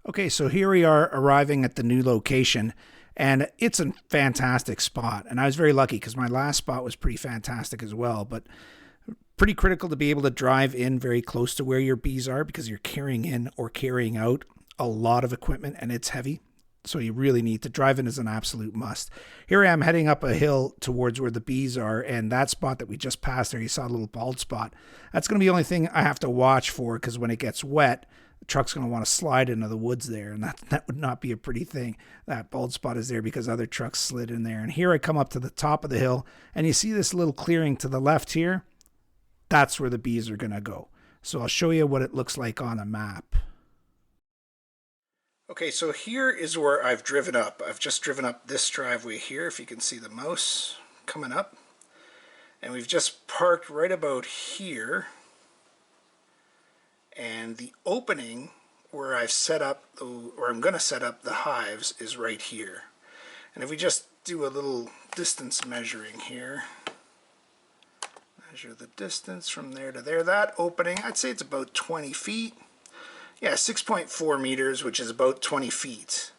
Okay, so here we are arriving at the new location, and it's a fantastic spot. And I was very lucky because my last spot was pretty fantastic as well, but pretty critical to be able to drive in very close to where your bees are because you're carrying in or carrying out a lot of equipment and it's heavy. So you really need to drive in is an absolute must. Here I am heading up a hill towards where the bees are, and that spot that we just passed there, you saw a little bald spot. That's going to be the only thing I have to watch for because when it gets wet, the truck's going to want to slide into the woods there, and that would not be a pretty thing. That bald spot is there because other trucks slid in there. And here I come up to the top of the hill, and you see this little clearing to the left here? That's where the bees are going to go. So I'll show you what it looks like on a map. Okay, so here is where I've driven up. I've just driven up this driveway here, if you can see the mouse coming up. And we've just parked right about here. And the opening where I've set up, or I'm going to set up the hives is right here. And if we just do a little distance measuring here, measure the distance from there to there, that opening, I'd say it's about 20 feet. Yeah, 6.4 meters, which is about 20 feet.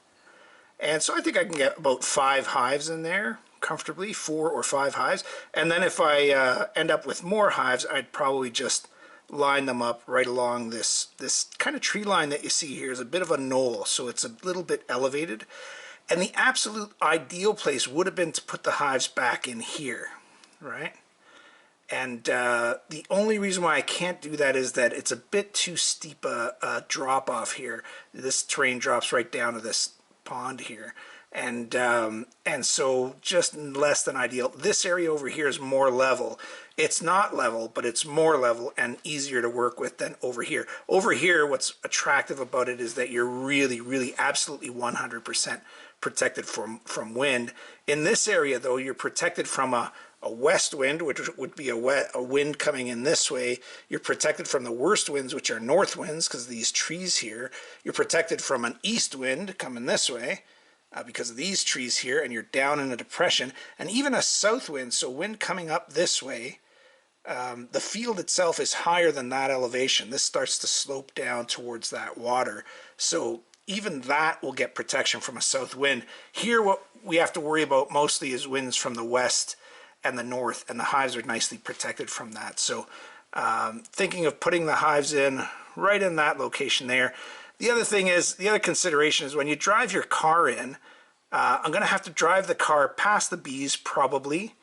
And so I think I can get about 5 hives in there comfortably, 4 or 5 hives. And then if I end up with more hives, I'd probably just line them up right along this kind of tree line that you see here is a bit of a knoll, so it's a little bit elevated. And the absolute ideal place would have been to put the hives back in here, right? And the only reason why I can't do that is that it's a bit too steep a drop off here. This terrain drops right down to this pond here. And so just less than ideal. This area over here is more level. It's not level, but it's more level and easier to work with than over here. Over here, what's attractive about it is that you're really, absolutely 100% protected from wind. In this area, though, you're protected from a west wind, which would be a wind coming in this way. You're protected from the worst winds, which are north winds, because of these trees here. You're protected from an east wind coming this way because of these trees here, and you're down in a depression. And even a south wind, so wind coming up this way, the field itself is higher than that elevation. This starts to slope down towards that water. So even that will get protection from a south wind. Here, what we have to worry about mostly is winds from the west and the north, and the hives are nicely protected from that. So thinking of putting the hives in right in that location there. The other consideration is when you drive your car in, I'm going to have to drive the car past the bees probably,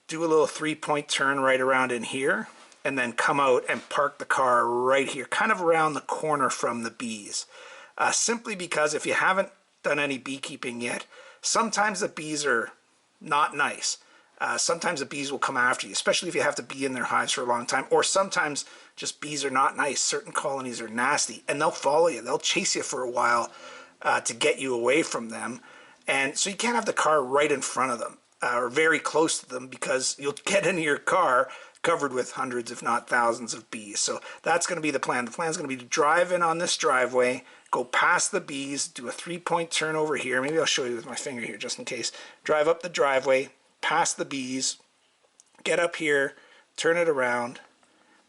do a little 3-point turn right around in here, and then come out and park the car right here, kind of around the corner from the bees. Simply because if you haven't done any beekeeping yet, sometimes the bees are not nice. Sometimes the bees will come after you, especially if you have to be in their hives for a long time. Or sometimes just bees are not nice. Certain colonies are nasty, and they'll follow you. They'll chase you for a while to get you away from them. And so you can't have the car right in front of them or very close to them because you'll get into your car covered with hundreds, if not thousands of bees. So that's going to be the plan. The plan is going to be to drive in on this driveway, go past the bees, do a 3-point turn over here. Maybe I'll show you with my finger here just in case. Drive up the driveway, past the bees, get up here, turn it around,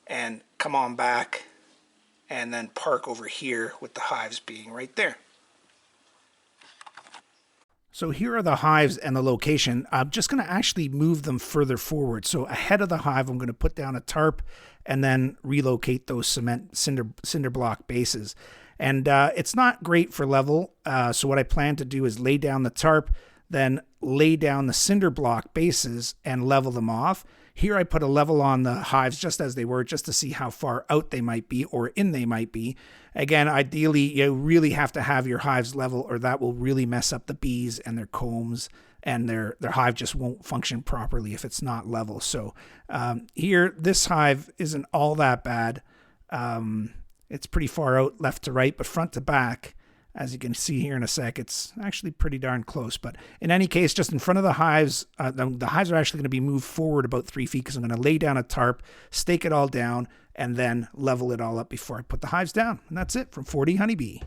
and come on back, and then park over here with the hives being right there. So here are the hives and the location. I'm just going to actually move them further forward. So ahead of the hive, I'm going to put down a tarp and then relocate those cement cinder block bases. And it's not great for level. So what I plan to do is lay down the tarp, then lay down the cinder block bases and level them off. Here I put a level on the hives just as they were, just to see how far out they might be or in they might be. Again, ideally, you really have to have your hives level or that will really mess up the bees and their combs, and their hive just won't function properly if it's not level. So here, this hive isn't all that bad. It's pretty far out left to right, but front to back, as you can see here in a sec, it's actually pretty darn close. But in any case, just in front of the hives, the hives are actually going to be moved forward about 3 feet because I'm going to lay down a tarp, stake it all down, and then level it all up before I put the hives down. And that's it from 40 Honeybee.